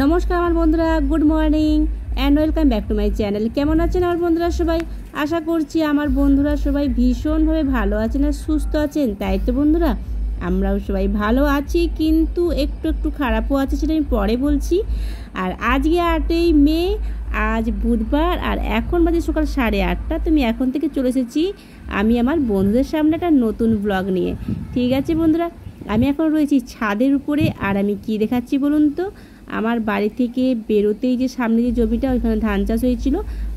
নমস্কার আমার বন্ধুরা, good morning and welcome back to my channel. কেমন আছেন আমার বন্ধুরা সবাই? আশা করছি আমার বন্ধুরা সবাই ভীষণভাবে ভালো আছেন আর সুস্থ আছেন। তাই তো বন্ধুরা, আমরাও সবাই ভালো আছি, কিন্তু একটু একটু খারাপও আছে, সেটা আমি পরে বলছি। আর আজকে 8ই মে, আজ বুধবার, আর এখন বাজে সকাল 8:30। তুমি এখন থেকে চলে এসেছি আমি আমার বন্ধুদের সামনে একটা নতুন ব্লগ নিয়ে। ঠিক আছে বন্ধুরা, আমি এখন রয়েছি ছাদের উপরে। আর আমি কি দেখাচ্ছি বলুন তো, আমার বাড়ি থেকে বেরোতেই যে সামনে যে জমিটা, ওইখানে ধান চাষ হয়েছিল।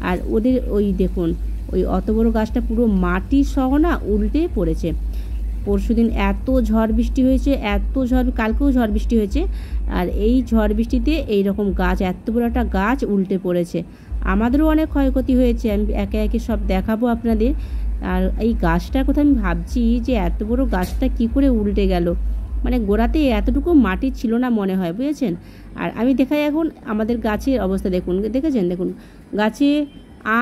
আর ওদের ওই দেখুন, ওই অত বড় গাছটা পুরো মাটি সহ না উল্টে পড়েছে। পরশুদিন এত ঝড় বৃষ্টি হয়েছে, এত ঝড়, কালকেও ঝড় বৃষ্টি হয়েছে। আর এই ঝড় বৃষ্টিতে এই রকম গাছ, এত বড় একটা গাছ উল্টে পড়েছে। আমাদেরও অনেক ক্ষয়ক্ষতি হয়েছে, আমি একে একে সব দেখাবো আপনাদের। আর এই গাছটার কথা আমি ভাবছি যে এত বড় গাছটা কি করে উল্টে গেল, মানে গোড়াতে এতটুকু মাটি ছিল না মনে হয়, বুঝেছেন। আর আমি দেখাই এখন আমাদের গাছের অবস্থা, দেখুন, দেখেছেন, দেখুন গাছে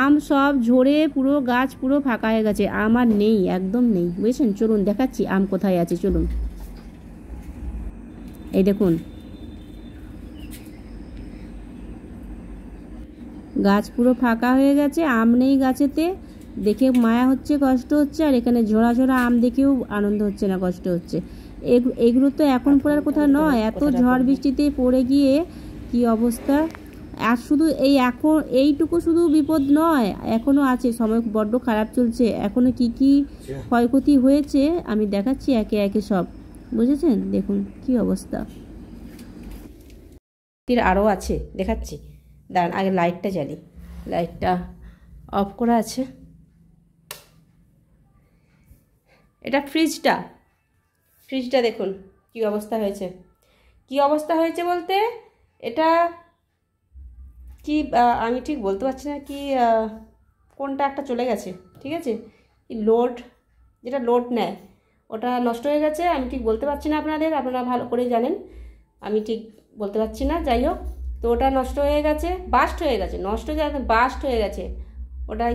আম সব ঝরে পুরো গাছ পুরো ফাঁকা হয়ে গেছে, আম আর নেই, একদম নেই, বুঝেছেন। চলুন দেখাচ্ছি আম কোথায় আছে, চলুন। এই দেখুন, গাছ পুরো ফাঁকা হয়ে গেছে, আম নেই গাছেতে। দেখে মায়া হচ্ছে, কষ্ট হচ্ছে। আর এখানে ঝোড়া ঝোড়া আম দেখেও আনন্দ হচ্ছে না, কষ্ট হচ্ছে। এগুলো তো এখন পড়ার কথা নয়, এত ঝড় বৃষ্টিতে পড়ে গিয়ে কি অবস্থা। আর শুধু এখন এইটুকু শুধু বিপদ নয়, এখনও আছে, সময় বড্ড খারাপ চলছে। এখনও কি কি ক্ষয়ক্ষতি হয়েছে আমি দেখাচ্ছি একে একে সব, বুঝেছেন। দেখুন কি অবস্থা, আরও আছে, দেখাচ্ছি। দাঁড়ান, আগে লাইটটা জ্বালি, লাইটটা অফ করা আছে। এটা ফ্রিজটা দেখুন কি অবস্থা হয়েছে। কি অবস্থা হয়েছে বলতে, এটা কি আমি ঠিক বলতে পারছি না, কি কোনটা একটা চলে গেছে, ঠিক আছে, কি লোড, যেটা লোড নেয় ওটা নষ্ট হয়ে গেছে। আমি ঠিক বলতে পারছি না, আপনারা ভালো করে জানেন, আমি ঠিক বলতে পারছি না। যাই হোক, তো ওটা নষ্ট হয়ে গেছে, বাস্ট হয়ে গেছে, নষ্ট হয়ে গেছে, বাস্ট হয়ে গেছে। ওটা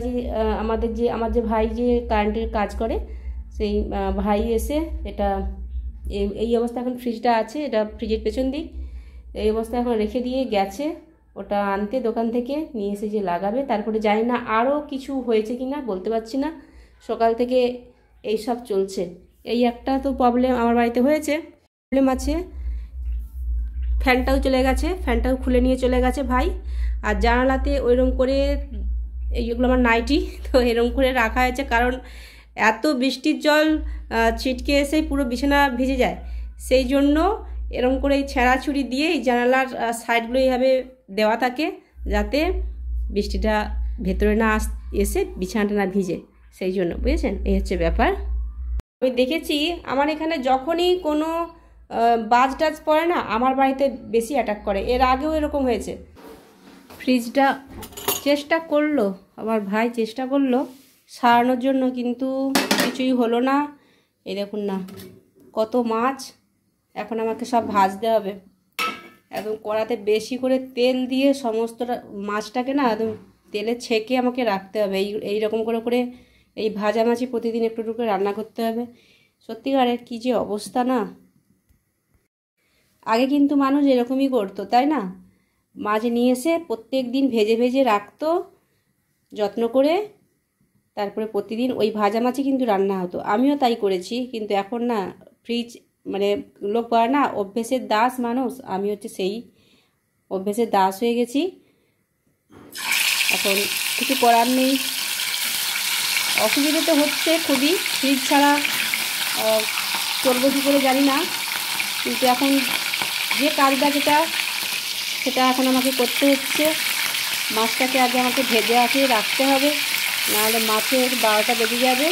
যে আমার যে ভাই যে কারেন্টের কাজ করে, সেই ভাই এসে এটা এই অবস্থা এখন ফ্রিজটা আছে, এটা ফ্রিজের পেছন দিক, এই অবস্থা এখন রেখে দিয়ে গেছে। ওটা আনতে দোকান থেকে নিয়ে এসে যে লাগাবে, তারপরে জানি না আরও কিছু হয়েছে কি না, বলতে পারছি না। সকাল থেকে এই সব চলছে। এই একটা তো প্রবলেম আমার বাড়িতে হয়েছে, প্রবলেম আছে। ফ্যানটাও চলে গেছে, ফ্যানটাও খুলে নিয়ে চলে গেছে ভাই। আর জানালাতে ওইরকম করে, এইগুলো আমার নাইটি, তো এরকম করে রাখা হয়েছে, কারণ এত বৃষ্টির জল ছিটকে এসে পুরো বিছানা ভিজে যায়। সেই জন্য এরকম করে এই ছেঁড়াছুরি দিয়ে এই জানালার সাইডগুলো এইভাবে দেওয়া থাকে, যাতে বৃষ্টিটা ভেতরে না এসে বিছানাটা না ভিজে, সেই জন্য, বুঝেছেন। এই হচ্ছে ব্যাপার। আমি দেখেছি আমার এখানে যখনই কোনো বাজ টাজ পড়ে না, আমার বাড়িতে বেশি অ্যাটাক করে। এর আগেও এরকম হয়েছে। ফ্রিজটা চেষ্টা করলো, আমার ভাই চেষ্টা করলো সারানোর জন্য, কিন্তু কিছুই হলো না। এই দেখুন না, কত মাছ, এখন আমাকে সব ভাজতে হবে। একদম কড়াতে বেশি করে তেল দিয়ে সমস্তটা মাছটাকে না একদম তেলে ছেঁকে আমাকে রাখতে হবে। এই রকম করে করে এই ভাজা মাছই প্রতিদিন একটু একটু করে রান্না করতে হবে। সত্যিকারের কী যে অবস্থা না। আগে কিন্তু মানুষ এরকমই করতো, তাই না? মাছ নিয়ে এসে প্রত্যেক দিন ভেজে ভেজে রাখতো যত্ন করে, তারপরে প্রতিদিন ওই ভাজা মাছই কিন্তু রান্না হতো। আমিও তাই করেছি, কিন্তু এখন না, ফ্রিজ মানে লোক বলে না অভ্যেসের দাস মানুষ, আমি হচ্ছে সেই অভ্যেসের দাস হয়ে গেছি। এখন কিছু করার নেই, অসুবিধা তো হচ্ছে খুবই। ফ্রিজ ছাড়া চলবো কী করে জানি না, কিন্তু এখন যে কাজটা সেটা এখন আমাকে করতে হচ্ছে। মাছটাকে আগে আমাকে ভেজে রাখতে হবে, নাহলে মাছের 12টা বেজে যাবে।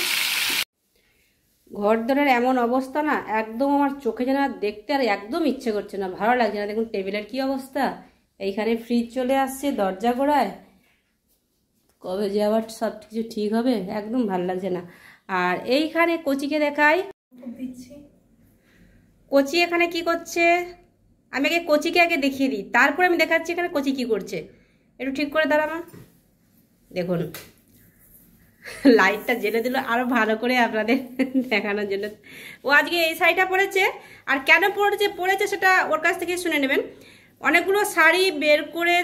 ঘর দরের এমন অবস্থা না, একদম আমার চোখে যেন দেখতে আর একদম ইচ্ছে করছে না, ভালো লাগছে না। দেখুন টেবিলের কি অবস্থা, এইখানে ফ্রিজ চলে আসছে দরজা গোড়ায়, কবে যে আবার সব কিছু ঠিক হবে, একদম ভালো লাগছে না। আর এইখানে কচিকে দেখাই, কচি এখানে কি করছে, আমি আগে কচিকে আগে দেখিয়ে দিই, তারপরে আমি দেখাচ্ছি এখানে কচি কি করছে। একটু ঠিক করে দাঁড়ানো, দেখুন লাইটটা জ্বেলে দিল আরো ভালো করে আপনাদের দেখানোর জন্য। ও আজকে এই শাড়িটা পরেছে, আর কেন পরেছে সেটা ওর কাছ থেকে শুনে নেবেন। অনেকগুলো শাড়ি বের করে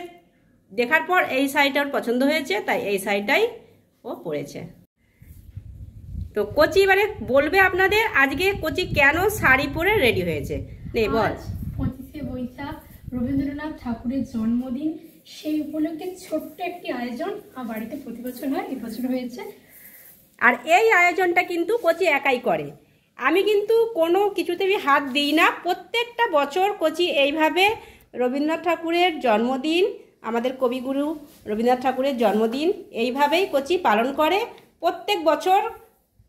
দেখার পর এই শাড়িটা ওর পছন্দ হয়েছে, তাই এই শাড়িটাই ও পরেছে। তো কচি এবারে বলবে আপনাদের আজকে কচি কেন শাড়ি পরে রেডি হয়েছে। নে বল। 25শে বৈশাখ রবীন্দ্রনাথ ঠাকুরের জন্মদিন, সেই উপলক্ষে ছোট্ট একটি আয়োজন আর বাড়িতে প্রতি বছর হয়, এবছর হয়েছে। আর এই আয়োজনটা কিন্তু কচি একাই করে, আমি কিন্তু কোনো কিছুতে হাত দিই না। প্রত্যেকটা বছর কচি এইভাবে রবীন্দ্রনাথ ঠাকুরের জন্মদিন, আমাদের কবিগুরু রবীন্দ্রনাথ ঠাকুরের জন্মদিন এইভাবেই কচি পালন করে, প্রত্যেক বছর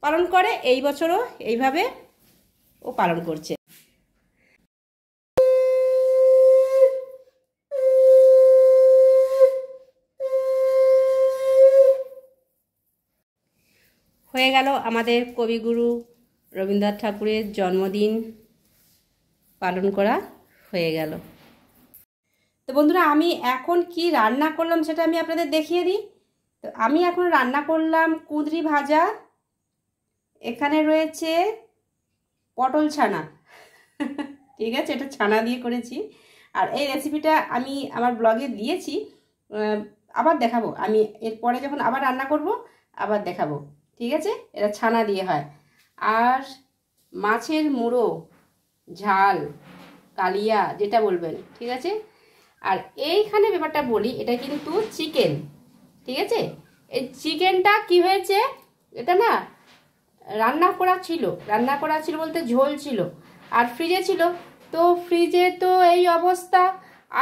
পালন করে, এই বছরও এইভাবে ও পালন করছে। হয়ে গেল আমাদের কবিগুরু রবীন্দ্রনাথ ঠাকুরের জন্মদিন পালন করা হয়ে গেল। তো বন্ধুরা, আমি এখন কি রান্না করলাম সেটা আমি আপনাদের দেখিয়ে দিই। তো আমি এখন রান্না করলাম কুঁদরি ভাজা, এখানে রয়েছে পটল ছানা, ঠিক আছে, এটা ছানা দিয়ে করেছি। আর এই রেসিপিটা আমি আমার ব্লগে দিয়েছি, আবার দেখাবো আমি এরপরে যখন আবার রান্না করব আবার দেখাবো, ঠিক আছে। এটা ছানা দিয়ে হয়। আর মাছের মুড়ো, ঝাল, কালিয়া, যেটা বলবেন, ঠিক আছে। আর এইখানে ব্যাপারটা বলি, এটা কিন্তু চিকেন, ঠিক আছে। এই চিকেনটা কি হয়েছে, এটা না রান্না করা ছিল বলতে ঝোল ছিল, আর ফ্রিজে ছিল। তো ফ্রিজে তো এই অবস্থা,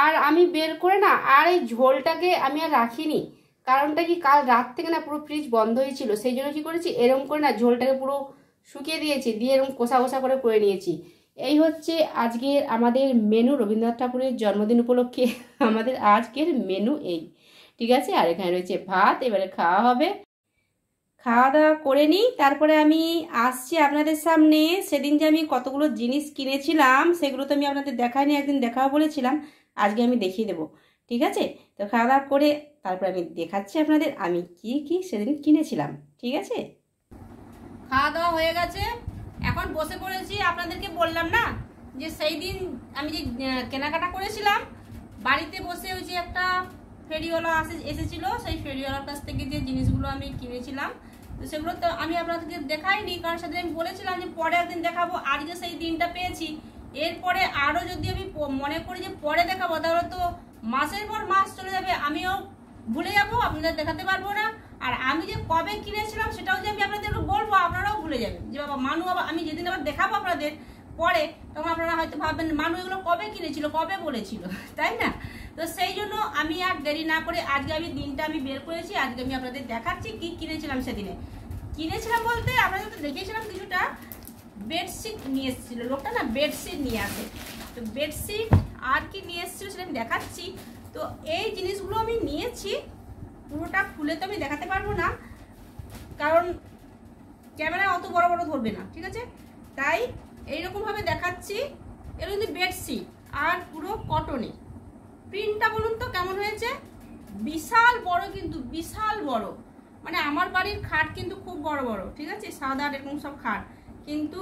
আর আমি বের করে না আর এই ঝোলটাকে আমি আর রাখিনি। কারণটা কি, কাল রাত থেকে না পুরো ফ্রিজ বন্ধ হয়েছিল, সেই জন্য কী করেছি, এরকম করে না ঝোলটাকে পুরো শুকিয়ে দিয়েছি, দিয়ে এরকম কষা কষা করে নিয়েছি। এই হচ্ছে আজকের আমাদের মেনু, রবীন্দ্রনাথ ঠাকুরের জন্মদিন উপলক্ষে আমাদের আজকের মেনু এই, ঠিক আছে। আর এখানে রয়েছে ভাত, এবারে খাওয়া হবে। খাওয়া দাওয়া করে নিই, তারপরে আমি আসছি আপনাদের সামনে। সেদিন যে আমি কতগুলো জিনিস কিনেছিলাম সেগুলো তো আমি আপনাদের দেখাইনি, একদিন দেখাবো বলেছিলাম, আজকে আমি দেখিয়ে দেবো, ঠিক আছে। তো খাওয়া দাওয়া করে তারপরে আমি দেখাচ্ছি আপনাদের আমি কি কি সেদিন কিনেছিলাম, ঠিক আছে। খাওয়া দাওয়া হয়ে গেছে, এখন বসে পড়েছি। আপনাদেরকে বললাম না যে সেই দিন আমি যে কেনাকাটা করেছিলাম, বাড়িতে বসে ওই যে একটা ফেরিওয়ালা এসেছিল, সেই ফেরিওয়ালার কাছ থেকে যে জিনিসগুলো আমি কিনেছিলাম, তো সেগুলো তো আমি আপনাদেরকে দেখাইনি, কারণ সেদিন আমি বলেছিলাম যে পরে একদিন দেখাবো। আজকে সেই দিনটা পেয়েছি, এরপরে আরও যদি আমি মনে করি যে পরে দেখাবো, তাহলে তো মাসের পর মাস চলে যাবে, আমিও ভুলে যাবো, আপনাদের দেখাতে পারবো না। আর আমি যে কবে কিনেছিলাম সেটাও যে আমি আপনাদের বলবো, আপনারাও ভুলে যাবেন যে বাবা মানু, আবার আমি যেদিন আবার দেখাবো আপনাদের পরে, তখন আপনারা হয়তো ভাববেন মানু এগুলো কবে কিনেছিল, কবে বলেছিল, তাই না। তো সেই জন্য আমি আর দেরি না করে আজকে আমি দিনটা আমি বের করেছি, আজকে আমি আপনাদের দেখাচ্ছি কি কিনেছিলাম। সেদিনে কিনেছিলাম বলতে আপনাদের তো দেখিয়েছিলাম কিছুটা, বেডশিট নিয়ে এসেছিল লোকটা, না বেডশিট নিয়ে আসে, তো বেডশিট আর কি নিয়ে এসেছিল সেটা আমি দেখাচ্ছি। তো এই জিনিসগুলো আমি নিয়েছি, পুরোটা খুলে তো আমি দেখাতে পারবো না, কারণ ক্যামেরায় অত বড় বড় ধরবে না, ঠিক আছে, তাই এইরকমভাবে দেখাচ্ছি। এগুলো কিন্তু বেডশিট আর পুরো কটনে। প্রিন্টটা বলুন তো কেমন হয়েছে, বিশাল বড়, কিন্তু বিশাল বড়, মানে আমার বাড়ির খাট কিন্তু খুব বড় বড়, ঠিক আছে, সাদা এরকম সব খাট, কিন্তু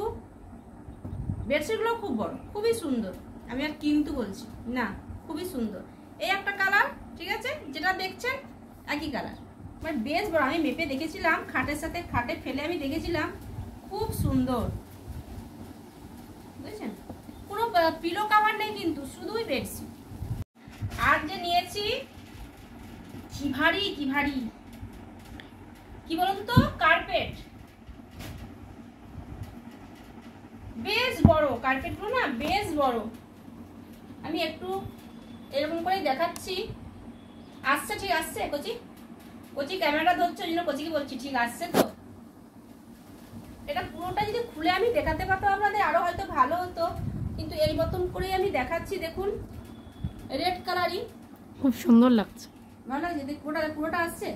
বেডশিটগুলো খুব বড়, খুবই সুন্দর। আমি আর কিন্তু বলছি না, খুবই সুন্দর। এই একটা কালার, ঠিক আছে, যেটা দেখছেন একই কালার, মানে বেশ বড়। আমি মেপে দেখেছিলাম, খাটের সাথে খাটে ফেলে আমি দেখেছিলাম, খুব সুন্দর, বুঝেছেন। কোনো পিলো কভার নেই কিন্তু, শুধুই বেডশিট। আর যে নিয়েছি, কি ভারী কি ভারী, কি বলুন তো, কার্পেট, বেশ বড় কার্পেটগুলো, না বেশ বড়। আমি একটু এরকম করে দেখাচ্ছি, আসছে, ঠিক আসছে। কচি ক্যামেরাটা ধরছে, ওই জন্য কচিকে বলছি ঠিক আসছে তো। এটা পুরোটা যদি খুলে আমি দেখাতে পারতাম আপনাদের আরো হয়তো ভালো হতো, কিন্তু এই মতন করে আমি দেখাচ্ছি। দেখুন, রেড কালারই, খুব সুন্দর লাগছে, ভালো লাগছে, পুরোটা আসছে।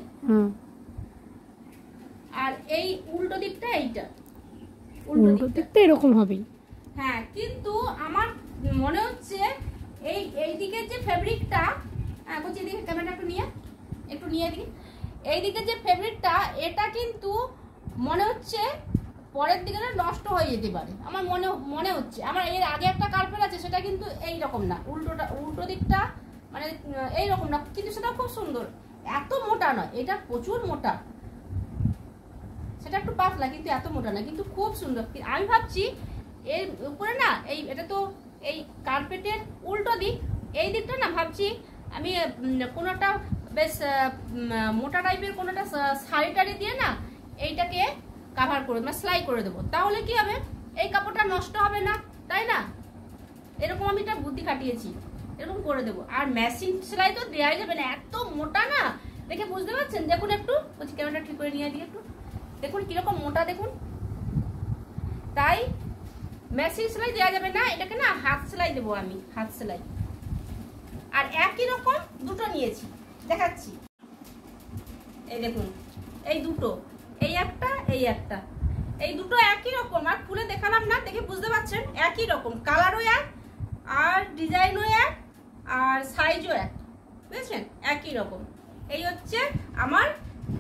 আর এই উল্টো দিকটা, এইটা উল্টো দিকটা এরকম হবেই, হ্যাঁ। কিন্তু আমার মনে হচ্ছে এই দিকের যে ফেব্রিকটা, বলছি এদিকে ক্যামেরা একটু নিয়ে দিই, এই দিকের যে ফেব্রিকটা, এটা কিন্তু মনে হচ্ছে পরের দিকে না নষ্ট হয়ে যেতে পারে, আমার মনে হচ্ছে। আমার এর আগে একটা কার্পেট আছে, সেটা কিন্তু এই রকম না, উল্টো দিকটা মানে এই রকম না, কিন্তু সেটা খুব সুন্দর, এত মোটা নয়, এটা প্রচুর মোটা, সেটা একটু পাতলা কিন্তু এত মোটা না, কিন্তু খুব সুন্দর। আমি ভাবছি এর উপরে না এটা তো এই কার্পেটের উল্টো দিক, এই দিকটা না ভাবছি আমি কোনোটা বেশ মোটা টাইপের কোনোটা শাড়ি টাড়ি দিয়ে না এইটাকে কাভার করে মানে সেলাই করে দেবো, তাহলে কি হবে এই কাপড়টা নষ্ট হবে না, তাই না? এরকম আমি একটা বুদ্ধি খাটিয়েছি, এরকম করে দেবো। আর মেশিন সেলাই তো দেওয়াই যাবে না, এত মোটা না, দেখে বুঝতে পারছেন? দেখুন একটু, বলছি ক্যামেরাটা ঠিক করে নিয়ে দিই একটু, দেখুন কিরকম মোটা, দেখুন। তাই মেশিন সেলাই দেওয়া যাবে না, এটাকে না হাত সেলাই দেবো আমি, হাত সেলাই। আর একই রকম দুটো নিয়েছি, দেখাচ্ছি। এই দেখুন, এই দুটো, এই একটা, এই দুটো একই রকম। আর খুলে দেখালাম না, দেখে বুঝতে পারছেন একই রকম, কালারও এক, আর ডিজাইনও এক, আর সাইজও এক, বুঝেছেন? একই রকম। এই হচ্ছে আমার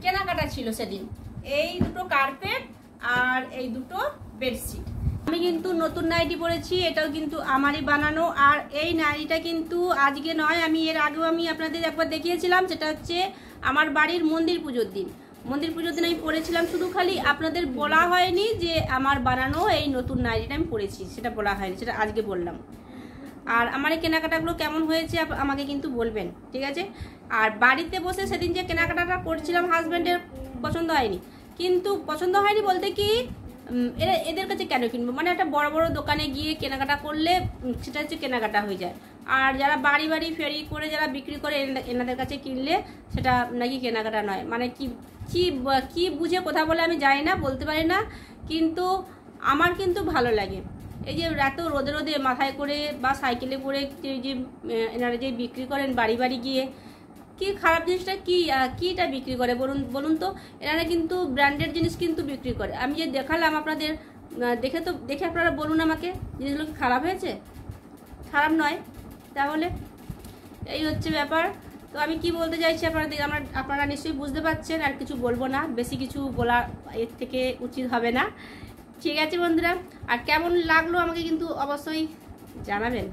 কেনাকাটা ছিল সেদিন, এই দুটো কার্পেট আর এই দুটো বেডশিট। আমি কিন্তু নতুন নাইটি পরেছি, এটাও কিন্তু আমারই বানানো। আর এই নাইটিটা কিন্তু আজকে নয়, আমি এর আগেও আমি আপনাদের একবার দেখিয়েছিলাম, সেটা হচ্ছে আমার বাড়ির মন্দির পুজোর দিন। মন্দির পুজোর দিন আমি পরেছিলাম, শুধু খালি আপনাদের বলা হয়নি যে আমার বানানো এই নতুন নাইটিটা আমি পরেছি, সেটা বলা হয়নি, সেটা আজকে বললাম। আর আমার এই কেনাকাটাগুলো কেমন হয়েছে আমাকে কিন্তু বলবেন, ঠিক আছে? আর বাড়িতে বসে সেদিন যে কেনাকাটাটা করছিলাম, হাজব্যান্ডের পছন্দ হয়নি। কিন্তু পছন্দ হয়নি বলতে কি, এদের কাছে কেন কিনবো, মানে একটা বড় বড় দোকানে গিয়ে কেনাকাটা করলে সেটা হচ্ছে কেনাকাটা হয়ে যায়। আর যারা বাড়ি বাড়ি ফেরি করে যারা বিক্রি করে এনাদের কাছে কিনলে সেটা নাকি কেনাকাটা নয়। মানে কি বুঝে কথা বলে আমি জানি না, বলতে পারি না, কিন্তু আমার কিন্তু ভালো লাগে। এই যে এত রোদে রোদে মাথায় করে বা সাইকেলে করে যে এনারা যে বিক্রি করেন বাড়ি বাড়ি গিয়ে, কি খারাপ জিনিসটা কিটা বিক্রি করে বলুন তো? এনারা কিন্তু ব্র্যান্ডেড জিনিস কিন্তু বিক্রি করে। আমি যে দেখালাম আপনাদের, দেখে আপনারা বলুন আমাকে জিনিসগুলো কি খারাপ হয়েছে? খারাপ নয়। তাহলে এই হচ্ছে ব্যাপার। তো আমি কি বলতে চাইছি আপনারা নিশ্চয়ই বুঝতে পারছেন, আর কিছু বলবো না, বেশি কিছু বলা এর থেকে উচিত হবে না, ঠিক আছে বন্ধুরা? আর কেমন লাগলো আমাকে কিন্তু অবশ্যই জানাবেন,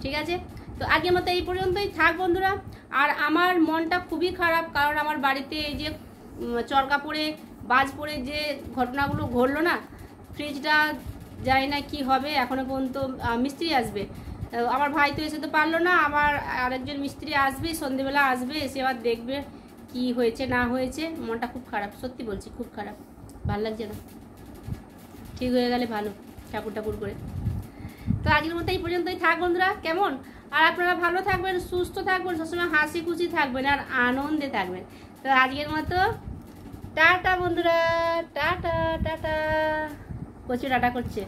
ঠিক আছে? তো আগের মতো এই পর্যন্তই থাক বন্ধুরা। আর আমার মনটা খুবই খারাপ, কারণ আমার বাড়িতে এই যে চরকা পড়ে বাজ পড়ে যে ঘটনাগুলো ঘটলো না, ফ্রিজটা জানি না কি হবে, এখনো পর্যন্ত মিস্ত্রি আসবে, আমার ভাই তো এসে তো পারলো না, আবার আরেকজন মিস্ত্রি আসবে, সন্ধেবেলা আসবে, এসে আবার দেখবে কি হয়েছে না হয়েছে। মনটা খুব খারাপ, সত্যি বলছি, খুব খারাপ, ভালো লাগছে না। ঠিক হয়ে গেলে ভালো, ঠাকুর করে। তো আজকের মতো এই পর্যন্তই থাক বন্ধুরা, কেমন? আর আপনারা ভালো থাকবেন, সুস্থ থাকবেন, সবসময় হাসি খুশি থাকবেন, আর আনন্দে থাকবেন। তো আজকের মতো টাটা বন্ধুরা, টাটা। প্রচুর টাটা করছে।